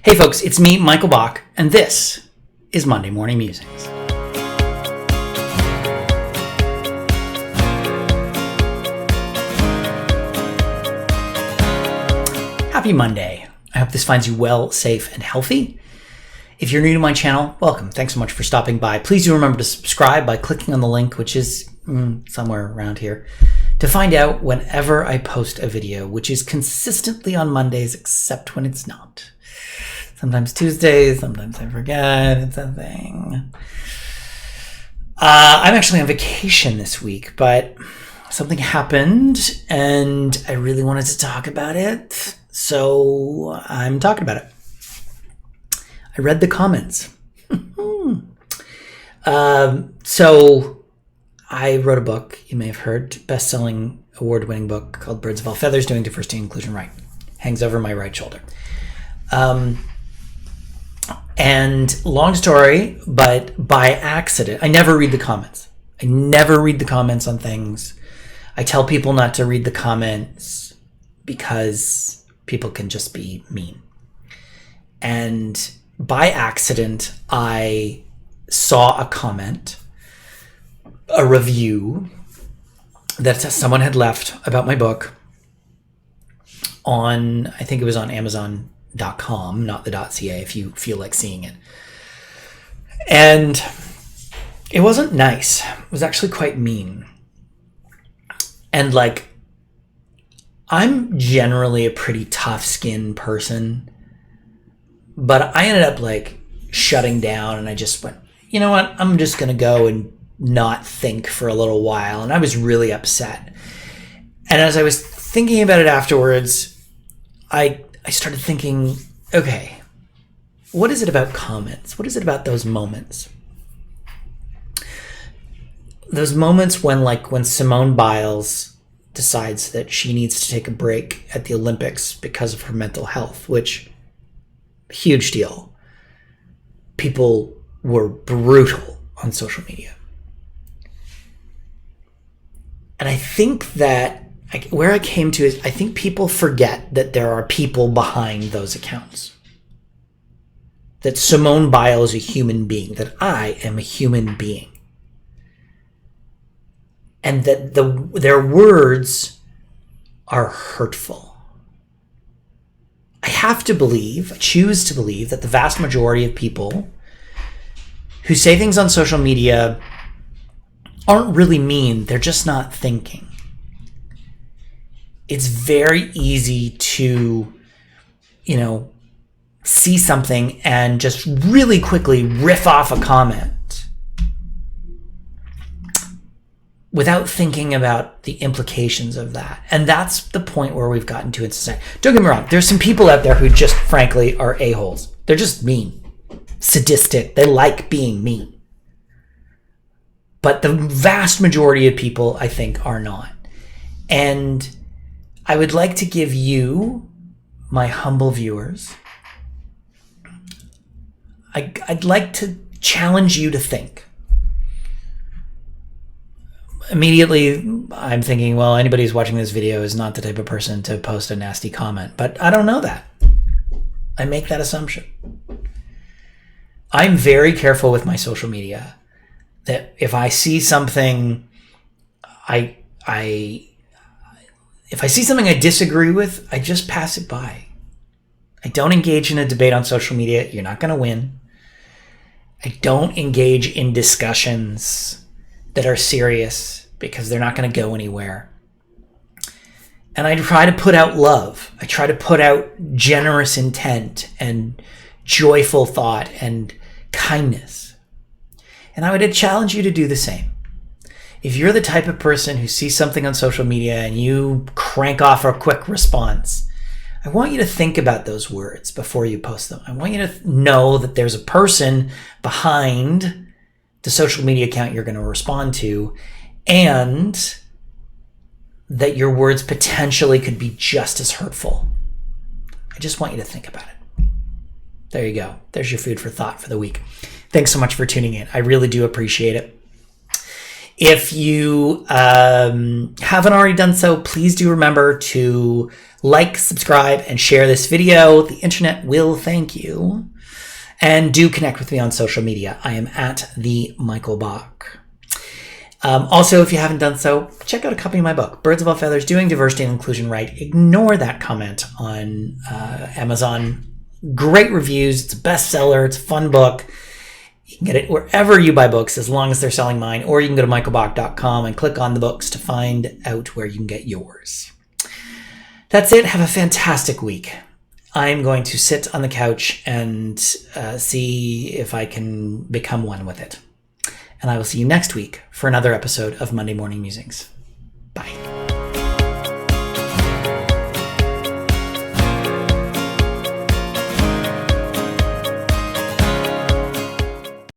Hey folks, it's me, Michael Bach, and this is Monday Morning Musings. Happy Monday. I hope this finds you well, safe, and healthy. If you're new to my channel, welcome. Thanks so much for stopping by. Please do remember to subscribe by clicking on the link, which is somewhere around here, to find out whenever I post a video, which is consistently on Mondays, except when it's not. Sometimes Tuesdays, sometimes I forget. It's a thing. I'm actually on vacation this week, but something happened and I really wanted to talk about it. So I'm talking about it. I read the comments. So I wrote a book, you may have heard, best-selling, award-winning book called Birds of All Feathers, Doing Diversity and Inclusion Right. Hangs over my right shoulder. And long story, but by accident, I never read the comments. I never read the comments on things. I tell people not to read the comments because people can just be mean. And by accident, I saw a comment, a review that someone had left about my book on, I think it was on Amazon.com, not the .ca, if you feel like seeing it. And it wasn't nice. It was actually quite mean. And like, I'm generally a pretty tough-skinned person, but I ended up like shutting down, and I just went, you know what? I'm just going to go and not think for a little while. And I was really upset. And as I was thinking about it afterwards, I started thinking, okay, what is it about comments? What is it about those moments? Those moments when Simone Biles decides that she needs to take a break at the Olympics because of her mental health, which, huge deal. People were brutal on social media. And I think that where I came to is I think people forget that there are people behind those accounts. That Simone Biles is a human being, that I am a human being. And that their words are hurtful. I have to believe, I choose to believe, that the vast majority of people who say things on social media aren't really mean, they're just not thinking. It's very easy to, see something and just really quickly riff off a comment without thinking about the implications of that. And that's the point where we've gotten to in society. Don't get me wrong, there's some people out there who just frankly are a-holes. They're just mean, sadistic, they like being mean. But the vast majority of people, I think, are not. And I would like to give you, my humble viewers, I'd like to challenge you to think. Immediately, I'm thinking, well, anybody who's watching this video is not the type of person to post a nasty comment. But I don't know that. I make that assumption. I'm very careful with my social media. That if I see something if I see something I disagree with, I just pass it by. I don't engage in a debate on social media. You're not going to win. I don't engage in discussions that are serious because they're not going to go anywhere. And I try to put out love. I try to put out generous intent and joyful thought and kindness. And I would challenge you to do the same. If you're the type of person who sees something on social media and you crank off a quick response, I want you to think about those words before you post them. I want you to know that there's a person behind the social media account you're going to respond to, and that your words potentially could be just as hurtful. I just want you to think about it. There you go. There's your food for thought for the week. Thanks so much for tuning in. I really do appreciate it. If you haven't already done so, please do remember to Like, subscribe, and share this video. The internet will thank you. And do connect with me on social media. I am at the Michael Bach. Also, if you haven't done so, check out a copy of my book, Birds of All Feathers, Doing Diversity and Inclusion Right. Ignore that comment on Amazon. Great reviews. It's a bestseller. It's a fun book. You can get it wherever you buy books, as long as they're selling mine, or you can go to michaelbach.com and click on the books to find out where you can get yours. That's it. Have a fantastic week. I'm going to sit on the couch and see if I can become one with it. And I will see you next week for another episode of Monday Morning Musings.